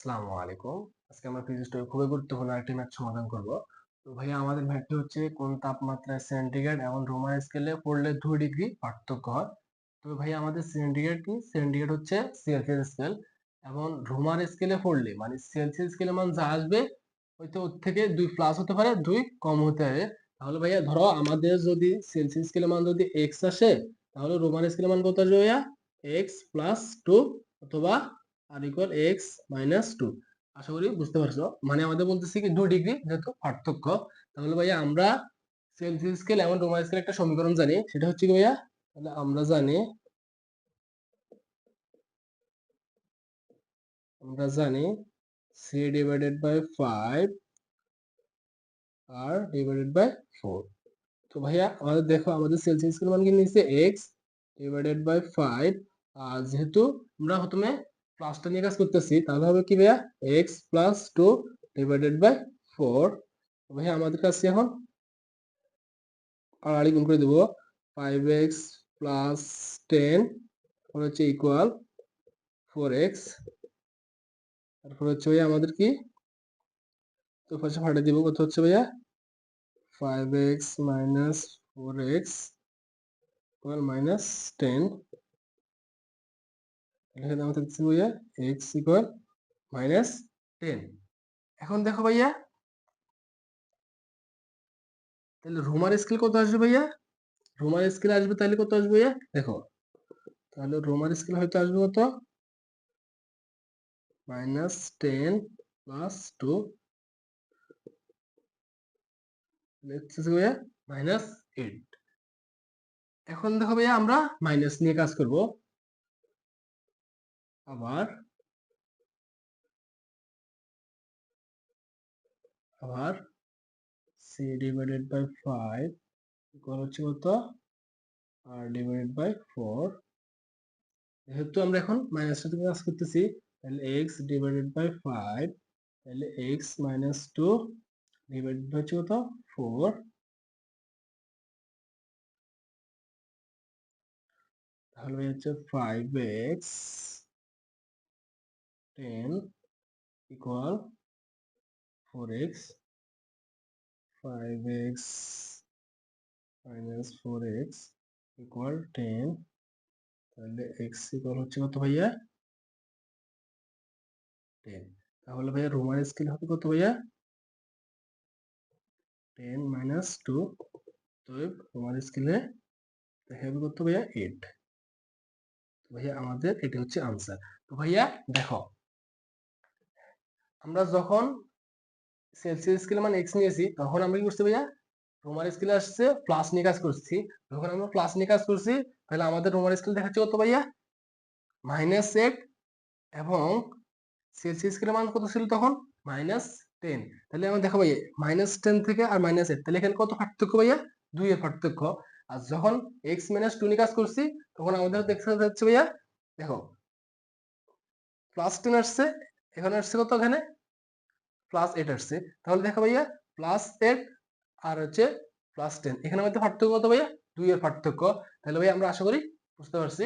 আসসালামু আলাইকুম। আজকে আমরা ফিজিক্স টপিক খুবই গুরুত্বপূর্ণ একটি ম্যাথ সমাধান করব। তো ভাইয়া আমাদের ম্যাথটি হচ্ছে কোন তাপমাত্রায় সেন্টিগ্রেড এবং রোমান স্কেলে পড়লে 2 ডিগ্রি পার্থক্য হয়। তো ভাইয়া আমাদের সেন্টিগ্রেড কি? সেন্টিগ্রেড হচ্ছে সেলসিয়াস স্কেল এবং রোমান স্কেলে পড়লে মানে সেলসিয়াস স্কেলের মান যা আসবে হয়তো ওর থেকে 2 প্লাস হতে পারে, 2 কম হতে পারে। তাহলে ভাইয়া ধরো আমাদের যদি সেলসিয়াস স্কেলের মান যদি x আসে, তাহলে রোমান স্কেলের মান কত আসবে ভাইয়া? x + 2 অথবা আর ইকুয়াল এক্স মাইনাস টু। আশা করি বুঝতে পারছো। মানে আমাদের বলতেছি কি 2 ডিগ্রি যেহেতু পার্থক্য। তাহলে ভাইয়া আমরা সেলসিয়াস স্কেল এবং রোমান স্কেল একটা সমীকরণ জানি, সেটা হচ্ছে কি ভাইয়া? তাহলে আমরা জানি সি ডিভাইডেড বাই 5 আর ডিভাইডেড বাই 4। তো ভাইয়া আমাদের দেখো আমাদের সেলসিয়াস স্কেল মান কি নিচ্ছে এক্স ডিভাইডেড বাই 5। আর যেহেতু আমরা প্রথমে প্লাসটা নিয়ে কাজ করতেছি, তাহলে হবে কি ভাইয়া এক্স প্লাস 2 ডিভাইডেড বাই 4। ভাইয়া আমাদের কাছে এখন আড়াআড়ি গুণ করে দেবো। 5x প্লাস 10 হচ্ছে ইকুয়াল 4x। তারপর হচ্ছে ভাইয়া আমাদের কি, তো পাশে ফাটে দিব, কত হচ্ছে ভাইয়া 5x minus 4x equal minus 10। এখানে আমাদের দেখছি ভাইয়া x ইকুয়াল মাইনাস 10। এখন দেখো ভাইয়া তাহলে রোমান স্কেল কত আসবে ভাইয়া? রোমান স্কেল আসবে তাহলে কত আসবে ভাইয়া দেখো, তাহলে রোমান স্কেল হয়তো আসবে কত -10 + 2 ভাইয়া -8। এখন দেখো ভাইয়া আমরা মাইনাস নিয়ে কাজ করব। আবার আবার c ডিভাইডেড বাই 5 ইকুয়াল হচ্ছে কত r ডিভাইডেড বাই 4। যেহেতু আমরা এখন মাইনাস থেকে কাজ করতেছি, তাহলে x ডিভাইডেড বাই 5, তাহলে x মাইনাস 2 ডিভাইডেড বাই কত 4। তাহলে হচ্ছে 5x 10 equal 4x। 5x minus 4x equal 10। তাহলে x ইকুয়াল হচ্ছে কত ভাইয়া 10। তাহলে ভাইয়া রোমান স্কেল হবে কত ভাইয়া 10 মাইনাস 2। তো রোমান স্কেলে দেখা যাবে কত ভাইয়া 8। ভাইয়া আমাদের এটা হচ্ছে আনসার। তো ভাইয়া দেখো আমরা যখন সেলসিয়াস স্কেলে মানে এক্স নিয়েছি, তখন আমরা কি করছি ভাইয়া রোমান স্কেলে আসছে প্লাস নিয়ে কাজ করছি। যখন আমরা প্লাস নিয়ে কাজ করছি, তাহলে আমাদের রোমান স্কেল দেখাচ্ছে কত ভাইয়া -8 এবং সেলসিয়াস স্কেলের মান কত ছিল তখন -10। তাহলে আমরা দেখো ভাইয়া -10 থেকে আর -8, তাহলে এখানে কত পার্থক্য ভাইয়া 2 এর পার্থক্য। আর যখন x - 2 নিয়ে কাজ করছি, তখন আমাদের দেখতে যাচ্ছে ভাইয়া দেখো +10 আসছে, এখানে আসছে কত, এখানে +8 আসছে। তাহলে দেখো ভাইয়া +8 আর হচ্ছে +10, এখানে মধ্যে পার্থক্য কত ভাইয়া 2 এর পার্থক্য। তাহলে ভাইয়া আমরা আশা করি বুঝতে পারছি।